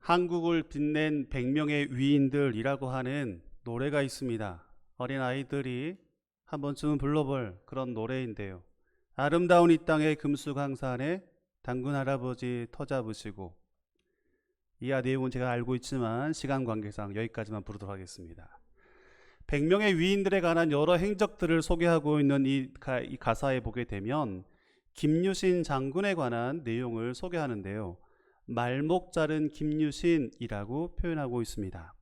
한국을 빛낸 100명의 위인들이라고 하는 노래가 있습니다. 어린 아이들이 한 번쯤은 불러볼 그런 노래인데요. 아름다운 이 땅의 금수강산에 당군 할아버지 터 잡으시고, 이하 내용은 제가 알고 있지만 시간 관계상 여기까지만 부르도록 하겠습니다. 100명의 위인들에 관한 여러 행적들을 소개하고 있는 이 가사에 보게 되면 김유신 장군에 관한 내용을 소개하는데요. 말목 자른 김유신이라고 표현하고 있습니다.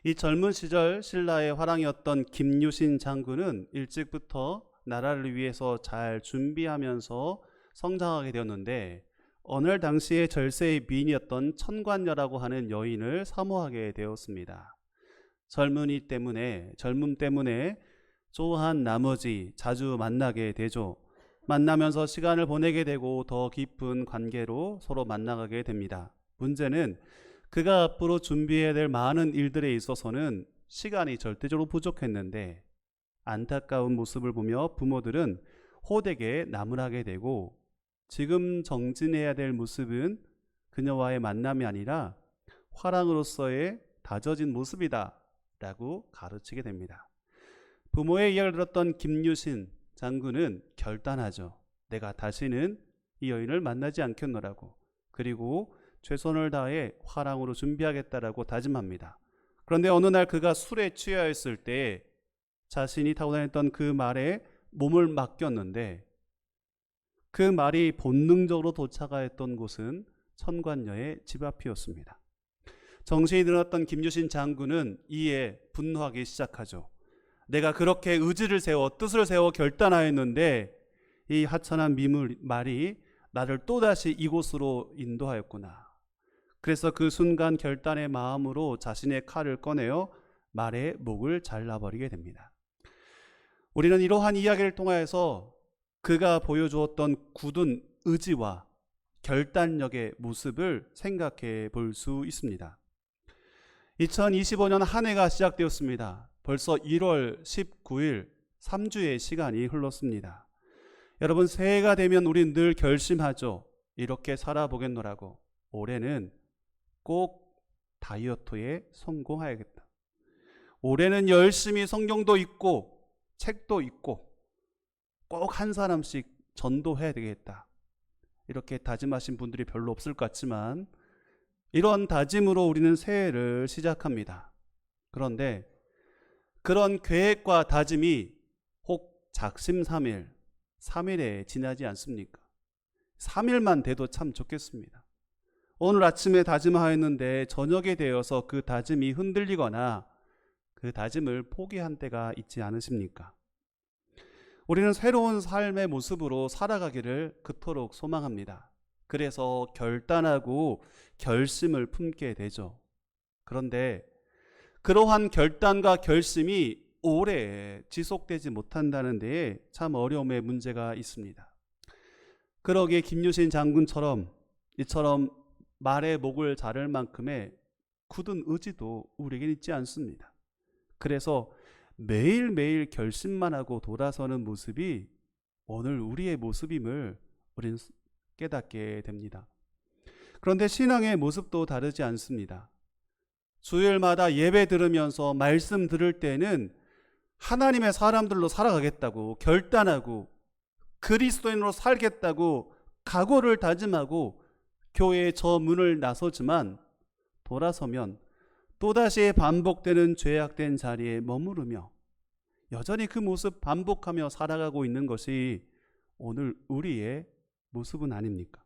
이 젊은 시절 신라의 화랑이었던 김유신 장군은 일찍부터 나라를 위해서 잘 준비하면서 성장하게 되었는데, 어느 날 당시에 절세의 미인이었던 천관녀라고 하는 여인을 사모하게 되었습니다. 젊음 때문에 좋아한 나머지 자주 만나게 되죠. 만나면서 시간을 보내게 되고 더 깊은 관계로 서로 만나가게 됩니다. 문제는 그가 앞으로 준비해야 될 많은 일들에 있어서는 시간이 절대적으로 부족했는데, 안타까운 모습을 보며 부모들은 호되게 나무라게 되고, 지금 정진해야 될 모습은 그녀와의 만남이 아니라 화랑으로서의 다져진 모습이다 라고 가르치게 됩니다. 부모의 이야기를 들었던 김유신 장군은 결단하죠. 내가 다시는 이 여인을 만나지 않겠노라고. 그리고 최선을 다해 화랑으로 준비하겠다라고 다짐합니다. 그런데 어느 날 그가 술에 취하였을 때 자신이 타고 다녔던 그 말에 몸을 맡겼는데, 그 말이 본능적으로 도착하였던 곳은 천관녀의 집 앞이었습니다. 정신이 들었던 김유신 장군은 이에 분노하기 시작하죠. 내가 그렇게 의지를 세워 뜻을 세워 결단하였는데 이 하찮은 말이 나를 또다시 이곳으로 인도하였구나. 그래서 그 순간 결단의 마음으로 자신의 칼을 꺼내어 말의 목을 잘라버리게 됩니다. 우리는 이러한 이야기를 통하여서 그가 보여주었던 굳은 의지와 결단력의 모습을 생각해 볼 수 있습니다. 2025년 한 해가 시작되었습니다. 벌써 1월 19일 3주의 시간이 흘렀습니다. 여러분, 새해가 되면 우린 늘 결심하죠. 이렇게 살아보겠노라고. 올해는 꼭 다이어트에 성공해야겠다. 올해는 열심히 성경도 읽고 책도 읽고 꼭 한 사람씩 전도해야 되겠다. 이렇게 다짐하신 분들이 별로 없을 것 같지만 이런 다짐으로 우리는 새해를 시작합니다. 그런데 그런 계획과 다짐이 혹 작심삼일, 3일에 지나지 않습니까? 3일만 돼도 참 좋겠습니다. 오늘 아침에 다짐하였는데 저녁에 되어서 그 다짐이 흔들리거나 그 다짐을 포기한 때가 있지 않으십니까? 우리는 새로운 삶의 모습으로 살아가기를 그토록 소망합니다. 그래서 결단하고 결심을 품게 되죠. 그런데 그러한 결단과 결심이 오래 지속되지 못한다는 데에 참 어려움의 문제가 있습니다. 그러기에 김유신 장군처럼 이처럼 말의 목을 자를 만큼의 굳은 의지도 우리에겐 있지 않습니다. 그래서 매일매일 결심만 하고 돌아서는 모습이 오늘 우리의 모습임을 우리는 깨닫게 됩니다. 그런데 신앙의 모습도 다르지 않습니다. 주일마다 예배 들으면서 말씀 들을 때는 하나님의 사람들로 살아가겠다고 결단하고 그리스도인으로 살겠다고 각오를 다짐하고 교회의 저 문을 나서지만 돌아서면 또다시 반복되는 죄악된 자리에 머무르며 여전히 그 모습 반복하며 살아가고 있는 것이 오늘 우리의 모습은 아닙니까?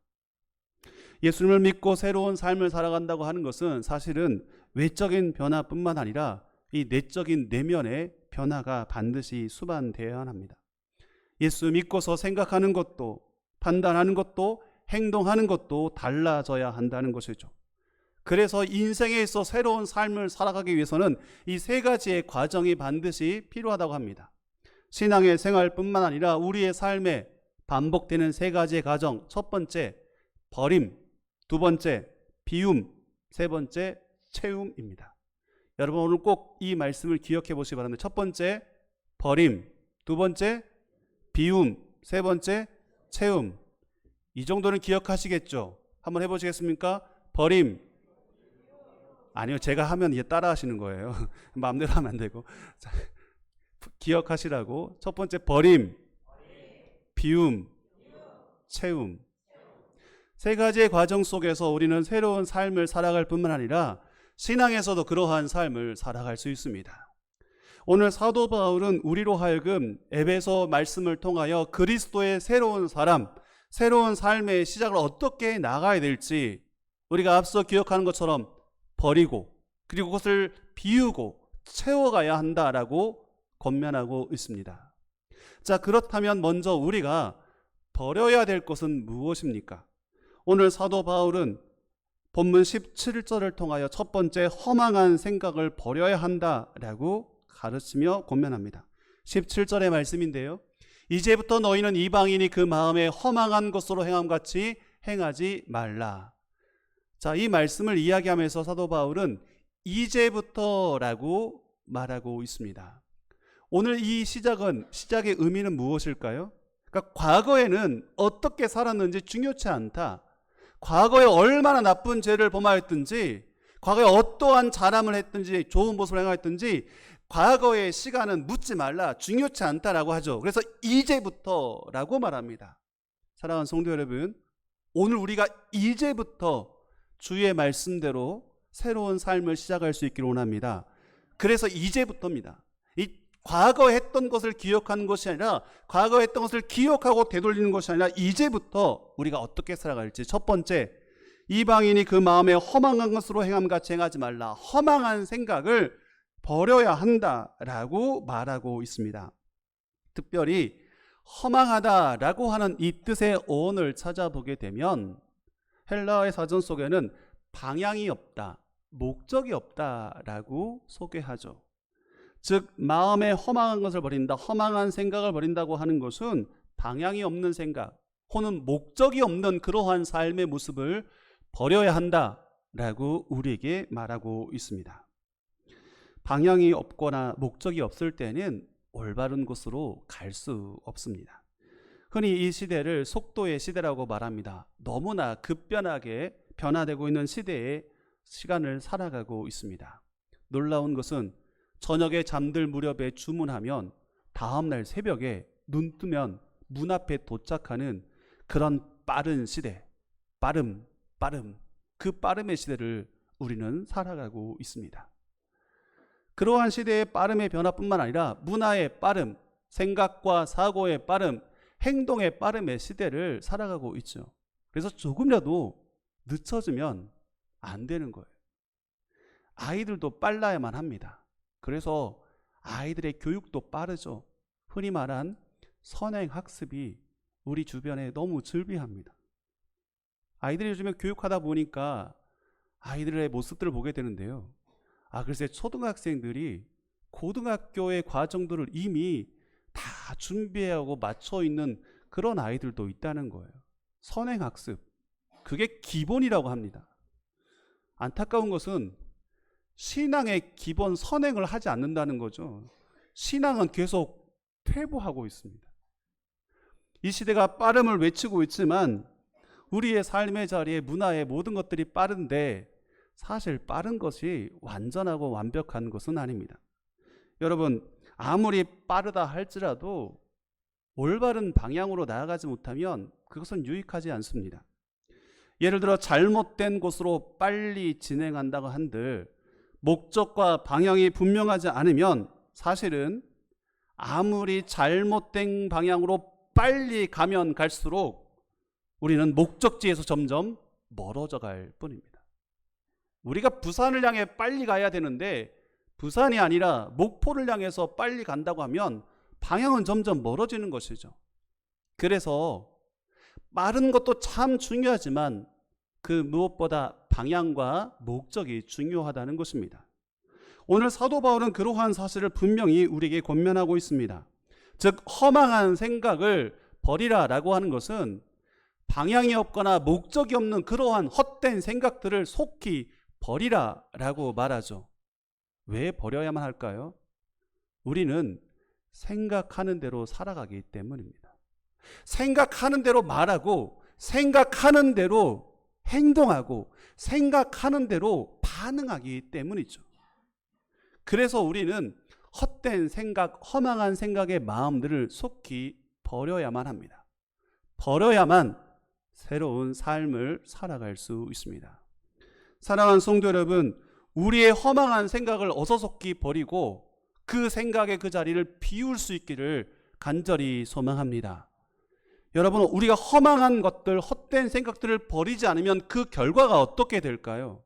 예수님을 믿고 새로운 삶을 살아간다고 하는 것은 사실은 외적인 변화뿐만 아니라 이 내적인 내면의 변화가 반드시 수반되어야 합니다. 예수 믿고서 생각하는 것도 판단하는 것도 행동하는 것도 달라져야 한다는 것이죠. 그래서 인생에 있어 새로운 삶을 살아가기 위해서는 이 세 가지의 과정이 반드시 필요하다고 합니다. 신앙의 생활뿐만 아니라 우리의 삶에 반복되는 세 가지의 과정. 첫 번째, 버림. 두 번째, 비움. 세 번째, 채움입니다. 여러분, 오늘 꼭 이 말씀을 기억해 보시기 바랍니다. 첫 번째, 버림. 두 번째, 비움. 세 번째, 채움. 이 정도는 기억하시겠죠? 한번 해보시겠습니까? 버림, 아니요, 제가 하면 이게 따라 하시는 거예요. 마음대로 하면 안 되고. 자, 기억하시라고. 첫 번째, 버림, 비움, 채움. 세 가지의 과정 속에서 우리는 새로운 삶을 살아갈 뿐만 아니라 신앙에서도 그러한 삶을 살아갈 수 있습니다. 오늘 사도 바울은 우리로 하여금 에베소 말씀을 통하여 그리스도의 새로운 사람, 새로운 삶의 시작을 어떻게 나가야 될지 우리가 앞서 기억하는 것처럼 버리고 그리고 그것을 비우고 채워가야 한다라고 권면하고 있습니다. 자, 그렇다면 먼저 우리가 버려야 될 것은 무엇입니까? 오늘 사도 바울은 본문 17절을 통하여 첫 번째 허망한 생각을 버려야 한다라고 가르치며 권면합니다. 17절의 말씀인데요. 이제부터 너희는 이방인이 그 마음에 허망한 것으로 행함같이 행하지 말라. 자, 이 말씀을 이야기하면서 사도 바울은 이제부터라고 말하고 있습니다. 오늘 이 시작의 의미는 무엇일까요? 그러니까 과거에는 어떻게 살았는지 중요치 않다. 과거에 얼마나 나쁜 죄를 범하였든지, 과거에 어떠한 자람을 했든지, 좋은 모습을 행하였든지 과거의 시간은 묻지 말라, 중요치 않다라고 하죠. 그래서 이제부터라고 말합니다. 사랑하는 성도 여러분, 오늘 우리가 이제부터 주의 말씀대로 새로운 삶을 시작할 수 있기를 원합니다. 그래서 이제부터입니다. 이 과거에 했던 것을 기억하는 것이 아니라, 과거에 했던 것을 기억하고 되돌리는 것이 아니라 이제부터 우리가 어떻게 살아갈지. 첫 번째, 이방인이 그 마음에 허망한 것으로 행함같이 행하지 말라. 허망한 생각을 버려야 한다라고 말하고 있습니다. 특별히 허망하다라고 하는 이 뜻의 어원을 찾아보게 되면 헬라어의 사전 속에는 방향이 없다, 목적이 없다라고 소개하죠. 즉 마음에 허망한 것을 버린다, 허망한 생각을 버린다고 하는 것은 방향이 없는 생각 혹은 목적이 없는 그러한 삶의 모습을 버려야 한다라고 우리에게 말하고 있습니다. 방향이 없거나 목적이 없을 때는 올바른 곳으로 갈 수 없습니다. 흔히 이 시대를 속도의 시대라고 말합니다. 너무나 급변하게 변화되고 있는 시대에 시간을 살아가고 있습니다. 놀라운 것은 저녁에 잠들 무렵에 주문하면 다음날 새벽에 눈 뜨면 문 앞에 도착하는 그런 빠른 시대, 빠름, 그 빠름의 시대를 우리는 살아가고 있습니다. 그러한 시대의 빠름의 변화뿐만 아니라 문화의 빠름, 생각과 사고의 빠름, 행동의 빠름의 시대를 살아가고 있죠. 그래서 조금이라도 늦춰지면 안 되는 거예요. 아이들도 빨라야만 합니다. 그래서 아이들의 교육도 빠르죠. 흔히 말한 선행학습이 우리 주변에 너무 즐비합니다. 아이들이 요즘에 교육하다 보니까 아이들의 모습들을 보게 되는데요. 글쎄 초등학생들이 고등학교의 과정들을 이미 다 준비하고 맞춰 있는 그런 아이들도 있다는 거예요. 선행학습, 그게 기본이라고 합니다. 안타까운 것은 신앙의 기본 선행을 하지 않는다는 거죠. 신앙은 계속 퇴보하고 있습니다. 이 시대가 빠름을 외치고 있지만 우리의 삶의 자리에 문화의 모든 것들이 빠른데 사실 빠른 것이 완전하고 완벽한 것은 아닙니다. 여러분, 아무리 빠르다 할지라도 올바른 방향으로 나아가지 못하면 그것은 유익하지 않습니다. 예를 들어 잘못된 곳으로 빨리 진행한다고 한들 목적과 방향이 분명하지 않으면 사실은 아무리 잘못된 방향으로 빨리 가면 갈수록 우리는 목적지에서 점점 멀어져 갈 뿐입니다. 우리가 부산을 향해 빨리 가야 되는데 부산이 아니라 목포를 향해서 빨리 간다고 하면 방향은 점점 멀어지는 것이죠. 그래서 빠른 것도 참 중요하지만 그 무엇보다 방향과 목적이 중요하다는 것입니다. 오늘 사도 바울은 그러한 사실을 분명히 우리에게 권면하고 있습니다. 즉 허망한 생각을 버리라라고 하는 것은 방향이 없거나 목적이 없는 그러한 헛된 생각들을 속히 버리라라고 말하죠. 왜 버려야만 할까요? 우리는 생각하는 대로 살아가기 때문입니다. 생각하는 대로 말하고 생각하는 대로 행동하고 생각하는 대로 가능하기 때문이죠. 그래서 우리는 헛된 생각, 허망한 생각의 마음들을 속히 버려야만 합니다. 버려야만 새로운 삶을 살아갈 수 있습니다. 사랑하는 성도 여러분, 우리의 허망한 생각을 어서속히 버리고 그 생각의 그 자리를 비울 수 있기를 간절히 소망합니다. 여러분, 우리가 허망한 것들, 헛된 생각들을 버리지 않으면 그 결과가 어떻게 될까요?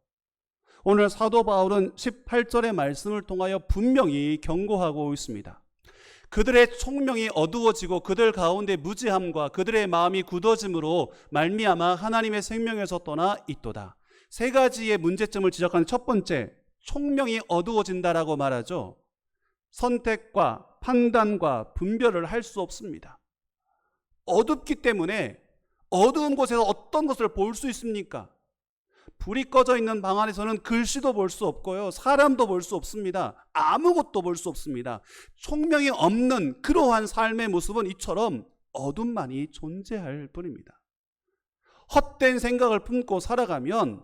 오늘 사도 바울은 18절의 말씀을 통하여 분명히 경고하고 있습니다. 그들의 총명이 어두워지고 그들 가운데 무지함과 그들의 마음이 굳어짐으로 말미암아 하나님의 생명에서 떠나 있도다. 세 가지의 문제점을 지적하는 첫 번째, 총명이 어두워진다라고 말하죠. 선택과 판단과 분별을 할 수 없습니다. 어둡기 때문에 어두운 곳에서 어떤 것을 볼 수 있습니까? 불이 꺼져 있는 방 안에서는 글씨도 볼 수 없고요, 사람도 볼 수 없습니다. 아무것도 볼 수 없습니다. 총명이 없는 그러한 삶의 모습은 이처럼 어둠만이 존재할 뿐입니다. 헛된 생각을 품고 살아가면,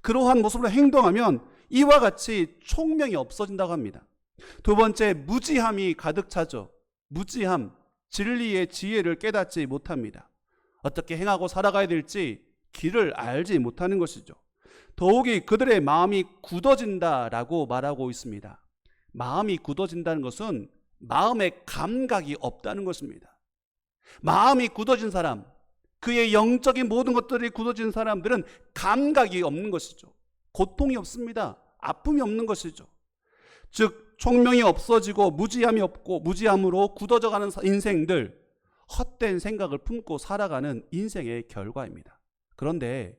그러한 모습으로 행동하면 이와 같이 총명이 없어진다고 합니다. 두 번째, 무지함이 가득 차죠. 무지함, 진리의 지혜를 깨닫지 못합니다. 어떻게 행하고 살아가야 될지 길을 알지 못하는 것이죠. 더욱이 그들의 마음이 굳어진다라고 말하고 있습니다. 마음이 굳어진다는 것은 마음의 감각이 없다는 것입니다. 마음이 굳어진 사람, 그의 영적인 모든 것들이 굳어진 사람들은 감각이 없는 것이죠. 고통이 없습니다. 아픔이 없는 것이죠. 즉 총명이 없어지고 무지함이 없고 무지함으로 굳어져가는 인생들, 헛된 생각을 품고 살아가는 인생의 결과입니다. 그런데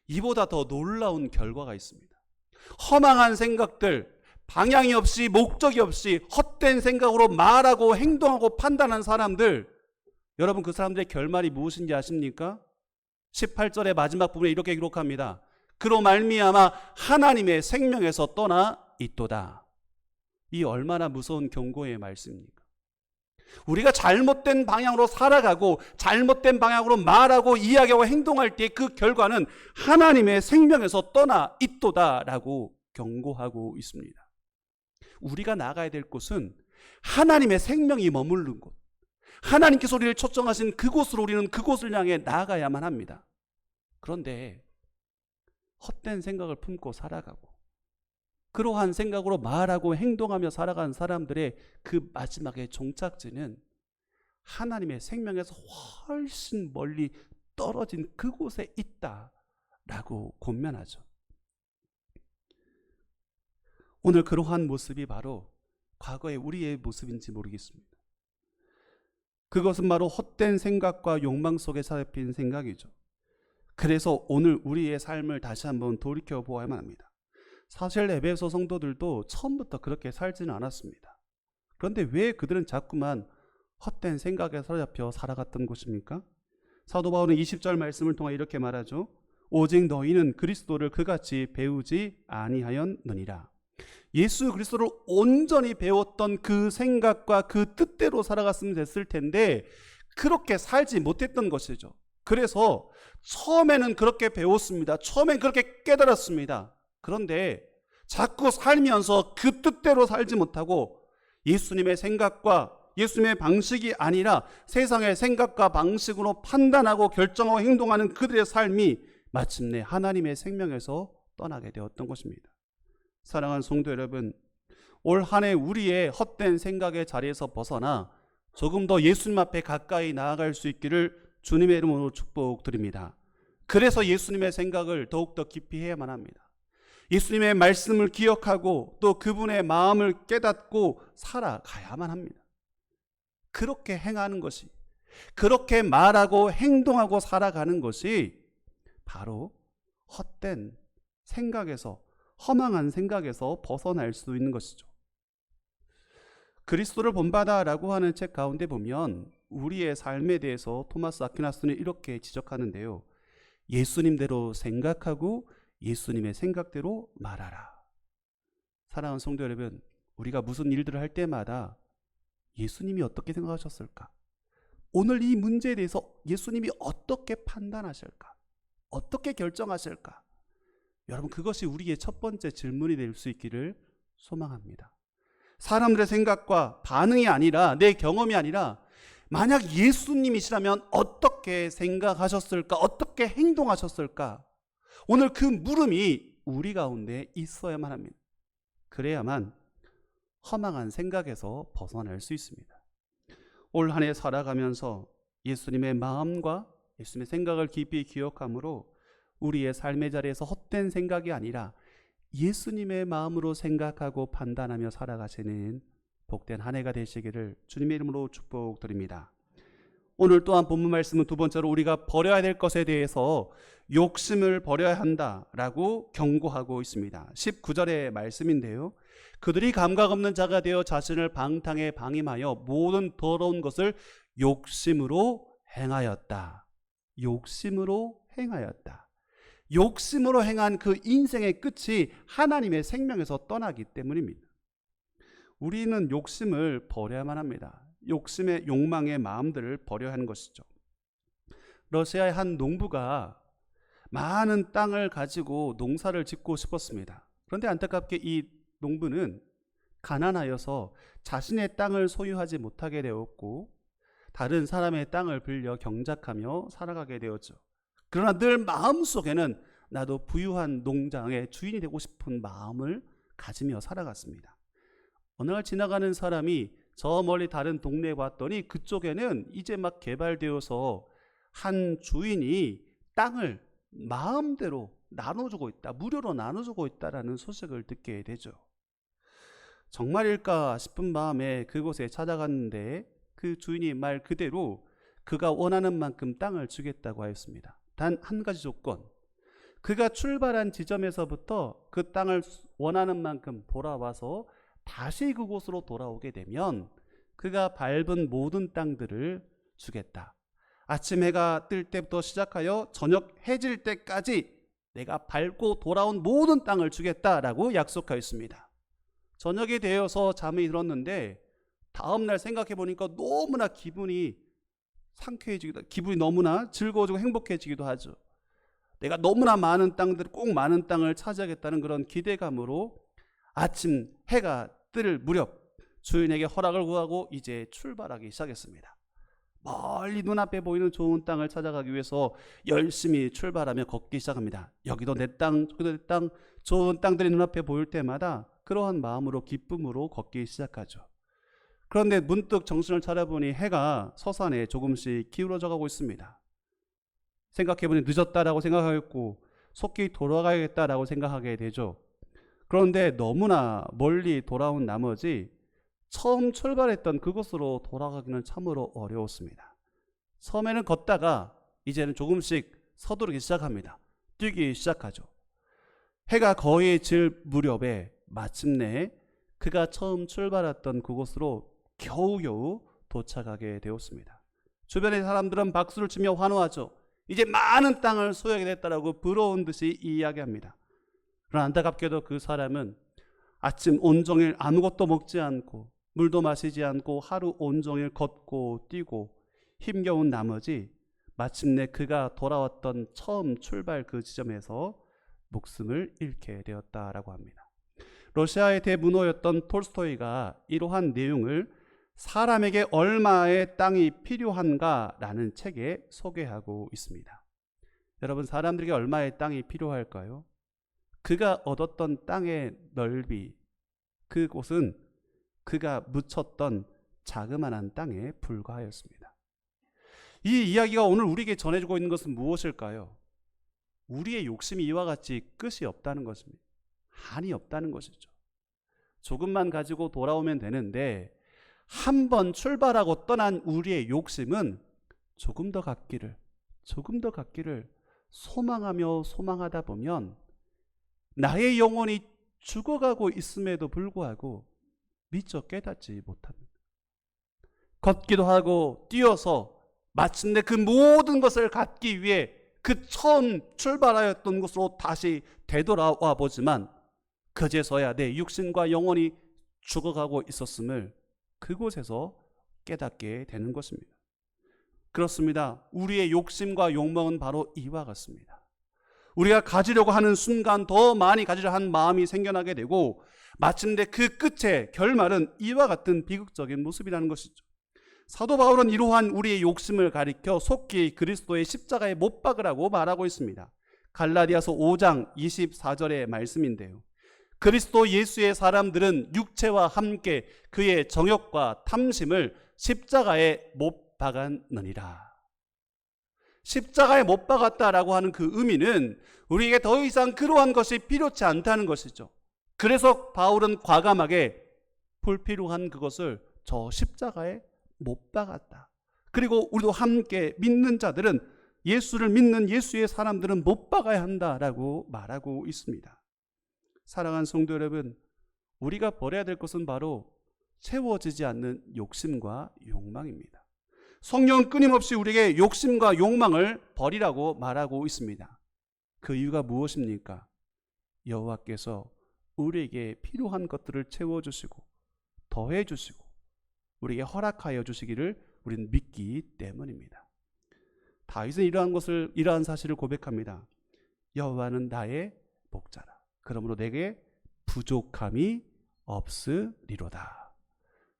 이보다 더 놀라운 결과가 있습니다. 허망한 생각들, 방향이 없이 목적이 없이 헛된 생각으로 말하고 행동하고 판단한 사람들, 여러분 그 사람들의 결말이 무엇인지 아십니까? 18절의 마지막 부분에 이렇게 기록합니다. 그로 말미암아 하나님의 생명에서 떠나 있도다. 이 얼마나 무서운 경고의 말씀입니까? 우리가 잘못된 방향으로 살아가고 잘못된 방향으로 말하고 이야기하고 행동할 때 그 결과는 하나님의 생명에서 떠나 있도다라고 경고하고 있습니다. 우리가 나가야 될 곳은 하나님의 생명이 머무르는 곳, 하나님께서 우리를 초청하신 그곳으로 우리는 그곳을 향해 나아가야만 합니다. 그런데 헛된 생각을 품고 살아가고 그러한 생각으로 말하고 행동하며 살아가는 사람들의 그 마지막에 종착지는 하나님의 생명에서 훨씬 멀리 떨어진 그곳에 있다라고 권면하죠. 오늘 그러한 모습이 바로 과거의 우리의 모습인지 모르겠습니다. 그것은 바로 헛된 생각과 욕망 속에 사로잡힌 생각이죠. 그래서 오늘 우리의 삶을 다시 한번 돌이켜보아야만 합니다. 사실 에베소 성도들도 처음부터 그렇게 살지는 않았습니다. 그런데 왜 그들은 자꾸만 헛된 생각에 사로잡혀 살아갔던 것입니까? 사도 바울은 20절 말씀을 통해 이렇게 말하죠. 오직 너희는 그리스도를 그같이 배우지 아니하였느니라. 예수 그리스도를 온전히 배웠던 그 생각과 그 뜻대로 살아갔으면 됐을 텐데 그렇게 살지 못했던 것이죠. 그래서 처음에는 그렇게 배웠습니다. 처음엔 그렇게 깨달았습니다. 그런데 자꾸 살면서 그 뜻대로 살지 못하고 예수님의 생각과 예수님의 방식이 아니라 세상의 생각과 방식으로 판단하고 결정하고 행동하는 그들의 삶이 마침내 하나님의 생명에서 떠나게 되었던 것입니다. 사랑하는 성도 여러분, 올 한 해 우리의 헛된 생각의 자리에서 벗어나 조금 더 예수님 앞에 가까이 나아갈 수 있기를 주님의 이름으로 축복드립니다. 그래서 예수님의 생각을 더욱더 깊이 해야만 합니다. 예수님의 말씀을 기억하고 또 그분의 마음을 깨닫고 살아가야만 합니다. 그렇게 행하는 것이, 그렇게 말하고 행동하고 살아가는 것이 바로 헛된 생각에서, 허망한 생각에서 벗어날 수 있는 것이죠. 그리스도를 본받아라고 하는 책 가운데 보면 우리의 삶에 대해서 토마스 아퀴나스는 이렇게 지적하는데요. 예수님대로 생각하고 예수님의 생각대로 말하라. 사랑하는 성도 여러분, 우리가 무슨 일들을 할 때마다 예수님이 어떻게 생각하셨을까? 오늘 이 문제에 대해서 예수님이 어떻게 판단하실까? 어떻게 결정하실까? 여러분, 그것이 우리의 첫 번째 질문이 될 수 있기를 소망합니다. 사람들의 생각과 반응이 아니라, 내 경험이 아니라, 만약 예수님이시라면 어떻게 생각하셨을까? 어떻게 행동하셨을까? 오늘 그 물음이 우리 가운데 있어야만 합니다. 그래야만 허망한 생각에서 벗어날 수 있습니다. 올 한 해 살아가면서 예수님의 마음과 예수님의 생각을 깊이 기억함으로 우리의 삶의 자리에서 헛된 생각이 아니라 예수님의 마음으로 생각하고 판단하며 살아가시는 복된 한 해가 되시기를 주님의 이름으로 축복드립니다. 오늘 또한 본문 말씀은 두 번째로 우리가 버려야 될 것에 대해서 욕심을 버려야 한다라고 경고하고 있습니다. 19절의 말씀인데요. 그들이 감각 없는 자가 되어 자신을 방탕에 방임하여 모든 더러운 것을 욕심으로 행하였다. 욕심으로 행하였다. 욕심으로 행한 그 인생의 끝이 하나님의 생명에서 떠나기 때문입니다. 우리는 욕심을 버려야만 합니다. 욕심의 욕망의 마음들을 버려야 하는 것이죠. 러시아의 한 농부가 많은 땅을 가지고 농사를 짓고 싶었습니다. 그런데 안타깝게 이 농부는 가난하여서 자신의 땅을 소유하지 못하게 되었고 다른 사람의 땅을 빌려 경작하며 살아가게 되었죠. 그러나 늘 마음속에는 나도 부유한 농장의 주인이 되고 싶은 마음을 가지며 살아갔습니다. 어느 날 지나가는 사람이 저 멀리 다른 동네에 봤더니 그쪽에는 이제 막 개발되어서 한 주인이 땅을 마음대로 나눠주고 있다, 무료로 나눠주고 있다라는 소식을 듣게 되죠. 정말일까 싶은 마음에 그곳에 찾아갔는데 그 주인이 말 그대로 그가 원하는 만큼 땅을 주겠다고 하였습니다. 단 한 가지 조건, 그가 출발한 지점에서부터 그 땅을 원하는 만큼 돌아와서 다시 그곳으로 돌아오게 되면 그가 밟은 모든 땅들을 주겠다. 아침 해가 뜰 때부터 시작하여 저녁 해질 때까지 내가 밟고 돌아온 모든 땅을 주겠다라고 약속하였습니다. 저녁이 되어서 잠이 들었는데 다음날 생각해 보니까 너무나 기분이 상쾌해지기도, 기분이 너무나 즐거워지고 행복해지기도 하죠. 내가 너무나 많은 땅들, 꼭 많은 땅을 차지하겠다는 그런 기대감으로 아침 해가 뜰 무렵 주인에게 허락을 구하고 이제 출발하기 시작했습니다. 멀리 눈앞에 보이는 좋은 땅을 찾아가기 위해서 열심히 출발하며 걷기 시작합니다. 여기도 내 땅, 저기도 내 땅, 좋은 땅들이 눈앞에 보일 때마다 그러한 마음으로 기쁨으로 걷기 시작하죠. 그런데 문득 정신을 차려보니 해가 서산에 조금씩 기울어져 가고 있습니다. 생각해보니 늦었다라고 생각하였고 속히 돌아가야겠다라고 생각하게 되죠. 그런데 너무나 멀리 돌아온 나머지 처음 출발했던 그곳으로 돌아가기는 참으로 어려웠습니다. 처음에는 걷다가 이제는 조금씩 서두르기 시작합니다. 뛰기 시작하죠. 해가 거의 질 무렵에 마침내 그가 처음 출발했던 그곳으로 겨우겨우 도착하게 되었습니다. 주변의 사람들은 박수를 치며 환호하죠. 이제 많은 땅을 소유하게 됐다라고 부러운 듯이 이야기합니다. 그러나 안타깝게도 그 사람은 아침 온종일 아무것도 먹지 않고 물도 마시지 않고 하루 온종일 걷고 뛰고 힘겨운 나머지 마침내 그가 돌아왔던 처음 출발 그 지점에서 목숨을 잃게 되었다라고 합니다. 러시아의 대문호였던 톨스토이가 이러한 내용을 사람에게 얼마의 땅이 필요한가라는 책에 소개하고 있습니다. 여러분, 사람들에게 얼마의 땅이 필요할까요? 그가 얻었던 땅의 넓이, 그곳은 그가 묻혔던 자그마한 땅에 불과하였습니다. 이 이야기가 오늘 우리에게 전해주고 있는 것은 무엇일까요? 우리의 욕심이 이와 같이 끝이 없다는 것입니다. 한이 없다는 것이죠. 조금만 가지고 돌아오면 되는데 한 번 출발하고 떠난 우리의 욕심은 조금 더 갖기를 소망하며 소망하다 보면 나의 영혼이 죽어가고 있음에도 불구하고 미처 깨닫지 못합니다. 걷기도 하고 뛰어서 마침내 그 모든 것을 갖기 위해 그 처음 출발하였던 곳으로 다시 되돌아와 보지만 그제서야 내 육신과 영혼이 죽어가고 있었음을 그곳에서 깨닫게 되는 것입니다. 그렇습니다. 우리의 욕심과 욕망은 바로 이와 같습니다. 우리가 가지려고 하는 순간 더 많이 가지려 한 마음이 생겨나게 되고 마침내 그 끝의 결말은 이와 같은 비극적인 모습이라는 것이죠. 사도 바울은 이러한 우리의 욕심을 가리켜 속히 그리스도의 십자가에 못 박으라고 말하고 있습니다. 갈라디아서 5장 24절의 말씀인데요. 그리스도 예수의 사람들은 육체와 함께 그의 정욕과 탐심을 십자가에 못 박았느니라. 십자가에 못 박았다라고 하는 그 의미는 우리에게 더 이상 그러한 것이 필요치 않다는 것이죠. 그래서 바울은 과감하게 불필요한 그것을 저 십자가에 못 박았다. 그리고 우리도 함께 믿는 자들은, 예수를 믿는 예수의 사람들은 못 박아야 한다라고 말하고 있습니다. 사랑하는 성도 여러분, 우리가 버려야 될 것은 바로 채워지지 않는 욕심과 욕망입니다. 성경은 끊임없이 우리에게 욕심과 욕망을 버리라고 말하고 있습니다. 그 이유가 무엇입니까? 여호와께서 우리에게 필요한 것들을 채워주시고 더해주시고 우리에게 허락하여 주시기를 우리는 믿기 때문입니다. 다윗은 이러한 사실을 고백합니다. 여호와는 나의 목자라. 그러므로 내게 부족함이 없으리로다.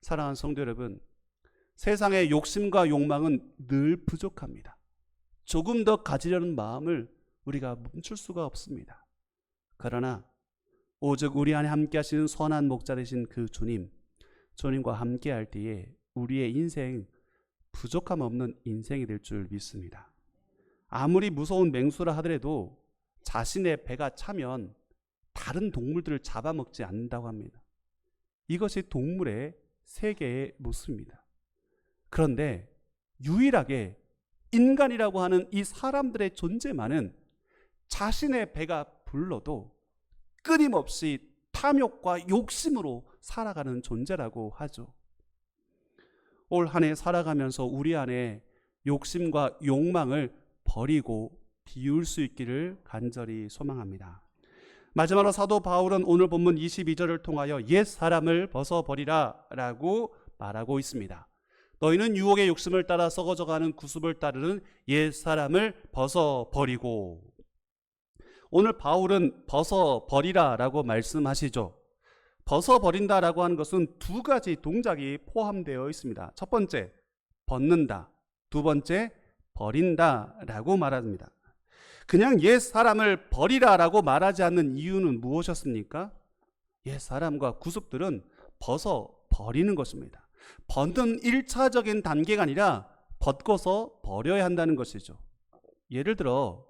사랑하는 성도 여러분, 세상의 욕심과 욕망은 늘 부족합니다. 조금 더 가지려는 마음을 우리가 멈출 수가 없습니다. 그러나 오직 우리 안에 함께 하시는 선한 목자 되신 그 주님과 함께 할 때에 우리의 인생 부족함 없는 인생이 될 줄 믿습니다. 아무리 무서운 맹수라 하더라도 자신의 배가 차면 다른 동물들을 잡아먹지 않는다고 합니다. 이것이 동물의 세계의 모습입니다. 그런데 유일하게 인간이라고 하는 이 사람들의 존재만은 자신의 배가 불러도 끊임없이 탐욕과 욕심으로 살아가는 존재라고 하죠. 올 한 해 살아가면서 우리 안에 욕심과 욕망을 버리고 비울 수 있기를 간절히 소망합니다. 마지막으로 사도 바울은 오늘 본문 22절을 통하여 옛 사람을 벗어버리라 라고 말하고 있습니다. 너희는 유혹의 욕심을 따라 썩어져가는 구습을 따르는 옛 사람을 벗어버리고. 오늘 바울은 벗어버리라 라고 말씀하시죠. 벗어버린다 라고 하는 것은 두 가지 동작이 포함되어 있습니다. 첫 번째, 벗는다. 두 번째, 버린다 라고 말합니다. 그냥 옛 사람을 버리라 라고 말하지 않는 이유는 무엇이었습니까? 옛 사람과 구습들은 벗어버리는 것입니다. 벗는 1차적인 단계가 아니라 벗고서 버려야 한다는 것이죠. 예를 들어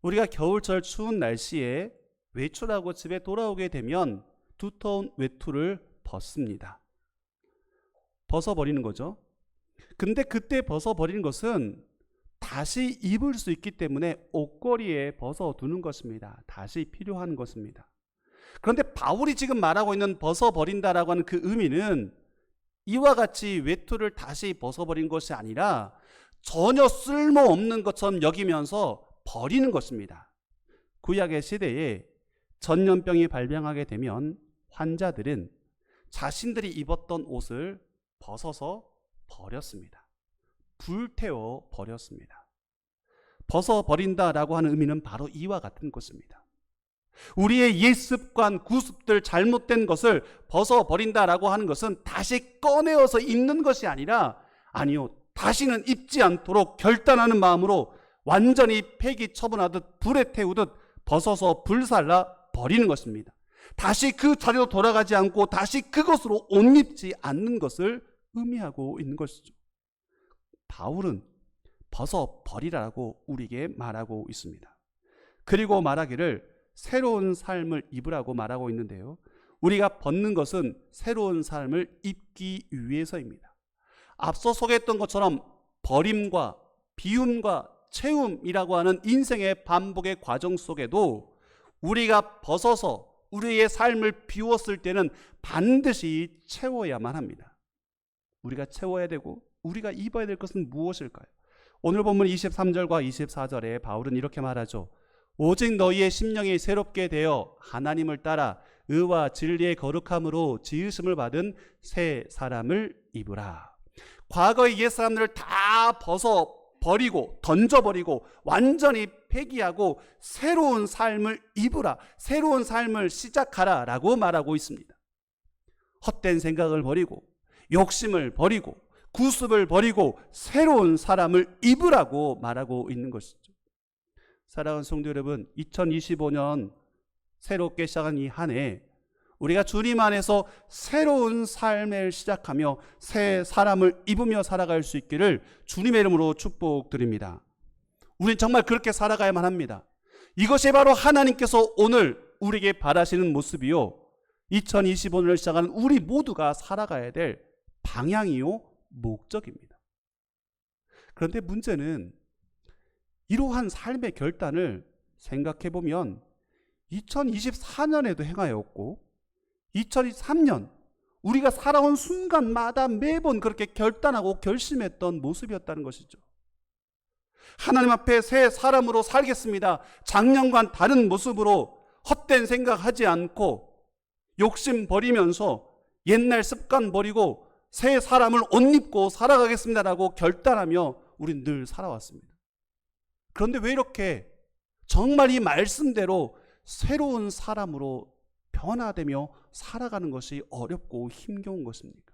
우리가 겨울철 추운 날씨에 외출하고 집에 돌아오게 되면 두터운 외투를 벗습니다. 벗어버리는 거죠. 근데 그때 벗어버리는 것은 다시 입을 수 있기 때문에 옷걸이에 벗어두는 것입니다. 다시 필요한 것입니다. 그런데 바울이 지금 말하고 있는 벗어버린다라고 하는 그 의미는 이와 같이 외투를 다시 벗어버린 것이 아니라 전혀 쓸모없는 것처럼 여기면서 버리는 것입니다. 구약의 시대에 전염병이 발병하게 되면 환자들은 자신들이 입었던 옷을 벗어서 버렸습니다. 불태워 버렸습니다. 벗어버린다라고 하는 의미는 바로 이와 같은 것입니다. 우리의 옛 습관, 구습들, 잘못된 것을 벗어버린다라고 하는 것은 다시 꺼내어서 입는 것이 아니라, 아니요, 다시는 입지 않도록 결단하는 마음으로 완전히 폐기 처분하듯 불에 태우듯 벗어서 불살라 버리는 것입니다. 다시 그 자리로 돌아가지 않고 다시 그것으로 옷 입지 않는 것을 의미하고 있는 것이죠. 바울은 벗어버리라고 우리에게 말하고 있습니다. 그리고 말하기를 새로운 삶을 입으라고 말하고 있는데요. 우리가 벗는 것은 새로운 삶을 입기 위해서입니다. 앞서 소개했던 것처럼 버림과 비움과 채움이라고 하는 인생의 반복의 과정 속에도 우리가 벗어서 우리의 삶을 비웠을 때는 반드시 채워야만 합니다. 우리가 채워야 되고 우리가 입어야 될 것은 무엇일까요? 오늘 본문 23절과 24절에 바울은 이렇게 말하죠. 오직 너희의 심령이 새롭게 되어 하나님을 따라 의와 진리의 거룩함으로 지으심을 받은 새 사람을 입으라. 과거의 옛사람들을 다 벗어버리고 던져버리고 완전히 회개하고 새로운 삶을 입으라, 새로운 삶을 시작하라 라고 말하고 있습니다. 헛된 생각을 버리고 욕심을 버리고 구습을 버리고 새로운 사람을 입으라고 말하고 있는 것이죠. 사랑하는 성도 여러분, 2025년 새롭게 시작한 이 한 해 우리가 주님 안에서 새로운 삶을 시작하며 새 사람을 입으며 살아갈 수 있기를 주님의 이름으로 축복드립니다. 우린 정말 그렇게 살아가야만 합니다. 이것이 바로 하나님께서 오늘 우리에게 바라시는 모습이요, 2025년을 시작하는 우리 모두가 살아가야 될 방향이요 목적입니다. 그런데 문제는 이러한 삶의 결단을 생각해 보면 2024년에도 행하였고 2023년 우리가 살아온 순간마다 매번 그렇게 결단하고 결심했던 모습이었다는 것이죠. 하나님 앞에 새 사람으로 살겠습니다. 작년과는 다른 모습으로 헛된 생각하지 않고 욕심 버리면서 옛날 습관 버리고 새 사람을 옷 입고 살아가겠습니다라고 결단하며 우린 늘 살아왔습니다. 그런데 왜 이렇게 정말 이 말씀대로 새로운 사람으로 변화되며 살아가는 것이 어렵고 힘겨운 것입니까?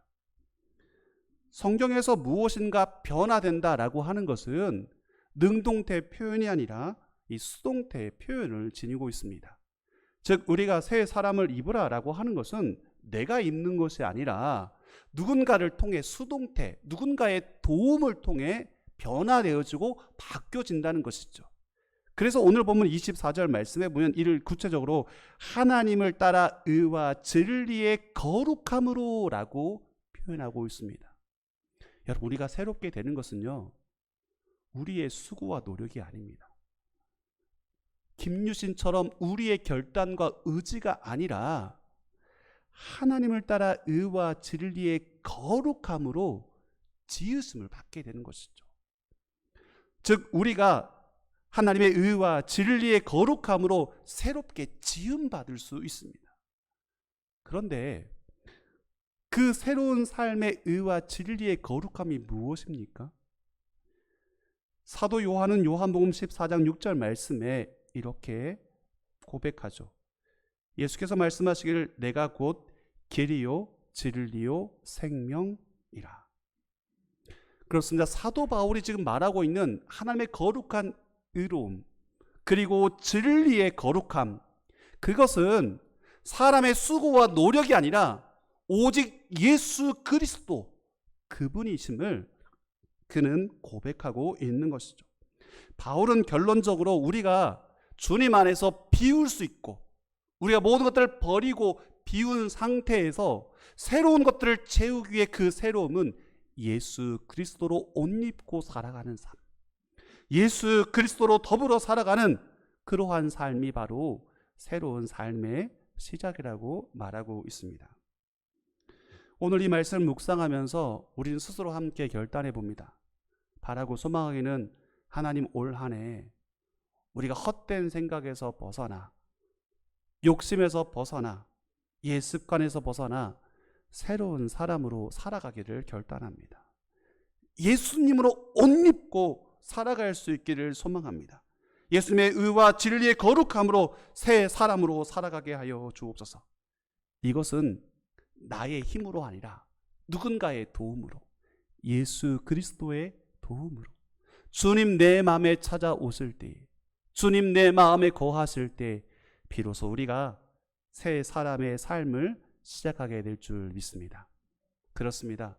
성경에서 무엇인가 변화된다라고 하는 것은 능동태 표현이 아니라 이 수동태 표현을 지니고 있습니다. 즉 우리가 새 사람을 입으라라고 하는 것은 내가 입는 것이 아니라 누군가를 통해 수동태, 누군가의 도움을 통해 변화되어지고 바뀌어진다는 것이죠. 그래서 오늘 본문 24절 말씀에 보면 이를 구체적으로 하나님을 따라 의와 진리의 거룩함으로 라고 표현하고 있습니다. 여러분, 우리가 새롭게 되는 것은요, 우리의 수고와 노력이 아닙니다. 김유신처럼 우리의 결단과 의지가 아니라 하나님을 따라 의와 진리의 거룩함으로 지으심을 받게 되는 것이죠. 즉 우리가 하나님의 의와 진리의 거룩함으로 새롭게 지음받을 수 있습니다. 그런데 그 새로운 삶의 의와 진리의 거룩함이 무엇입니까? 사도 요한은 요한복음 14장 6절 말씀에 이렇게 고백하죠. 예수께서 말씀하시기를 내가 곧 길이요 진리요 생명이라. 그렇습니다. 사도 바울이 지금 말하고 있는 하나님의 거룩한 의로움 그리고 진리의 거룩함, 그것은 사람의 수고와 노력이 아니라 오직 예수 그리스도 그분이심을 그는 고백하고 있는 것이죠. 바울은 결론적으로 우리가 주님 안에서 비울 수 있고 우리가 모든 것들을 버리고 비운 상태에서 새로운 것들을 채우기 위해 그 새로움은 예수 그리스도로 옷 입고 살아가는 삶, 예수 그리스도로 더불어 살아가는 그러한 삶이 바로 새로운 삶의 시작이라고 말하고 있습니다. 오늘 이 말씀을 묵상하면서 우리는 스스로 함께 결단해 봅니다. 바라고 소망하기는 하나님 올 한 해 우리가 헛된 생각에서 벗어나 욕심에서 벗어나 옛 습관에서 벗어나 새로운 사람으로 살아가기를 결단합니다. 예수님으로 옷 입고 살아갈 수 있기를 소망합니다. 예수님의 의와 진리의 거룩함으로 새 사람으로 살아가게 하여 주옵소서. 이것은 나의 힘으로 아니라 누군가의 도움으로, 예수 그리스도의 도움으로, 주님 내 마음에 찾아오실 때, 주님 내 마음에 거하실 때 비로소 우리가 새 사람의 삶을 시작하게 될 줄 믿습니다. 그렇습니다.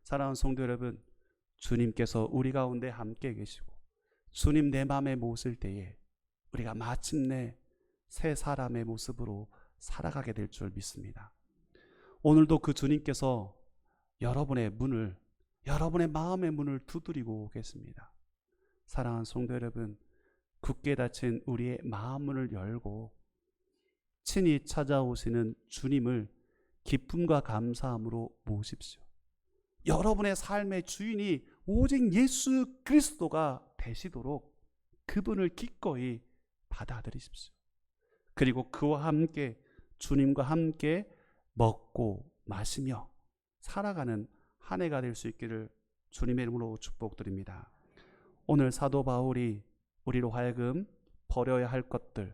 사랑하는 성도 여러분, 주님께서 우리 가운데 함께 계시고 주님 내 마음에 모실 때에 우리가 마침내 새 사람의 모습으로 살아가게 될 줄 믿습니다. 오늘도 그 주님께서 여러분의 문을, 여러분의 마음의 문을 두드리고 계십니다. 사랑하는 성도 여러분, 굳게 닫힌 우리의 마음문을 열고 친히 찾아오시는 주님을 기쁨과 감사함으로 모십시오. 여러분의 삶의 주인이 오직 예수 그리스도가 되시도록 그분을 기꺼이 받아들이십시오. 그리고 그와 함께 주님과 함께 먹고 마시며 살아가는 한 해가 될 수 있기를 주님의 이름으로 축복드립니다. 오늘 사도 바울이 우리로 하여금 버려야 할 것들,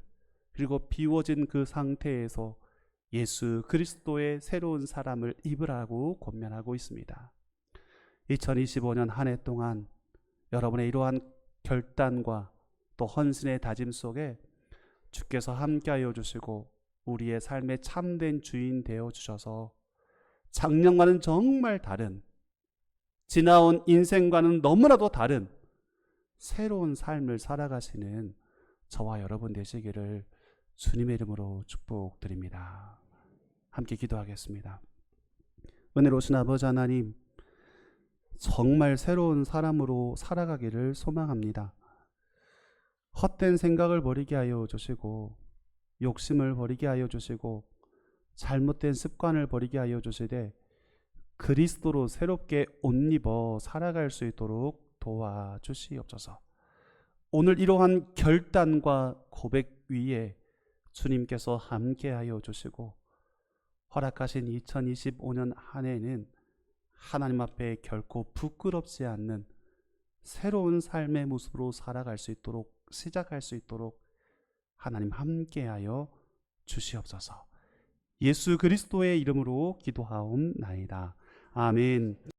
그리고 비워진 그 상태에서 예수 그리스도의 새로운 사람을 입으라고 권면하고 있습니다. 2025년 한 해 동안 여러분의 이러한 결단과 또 헌신의 다짐 속에 주께서 함께하여 주시고 우리의 삶의 참된 주인 되어 주셔서 작년과는 정말 다른, 지나온 인생과는 너무나도 다른 새로운 삶을 살아가시는 저와 여러분 되시기를 주님의 이름으로 축복드립니다. 함께 기도하겠습니다. 은혜로우신 아버지 하나님, 정말 새로운 사람으로 살아가기를 소망합니다. 헛된 생각을 버리게 하여 주시고, 욕심을 버리게 하여 주시고, 잘못된 습관을 버리게 하여 주시되 그리스도로 새롭게 옷 입어 살아갈 수 있도록 도와주시옵소서. 오늘 이러한 결단과 고백 위에 주님께서 함께하여 주시고 허락하신 2025년 한 해는 하나님 앞에 결코 부끄럽지 않는 새로운 삶의 모습으로 살아갈 수 있도록, 시작할 수 있도록 하나님 함께하여 주시옵소서. 예수 그리스도의 이름으로 기도하옵나이다. 아멘.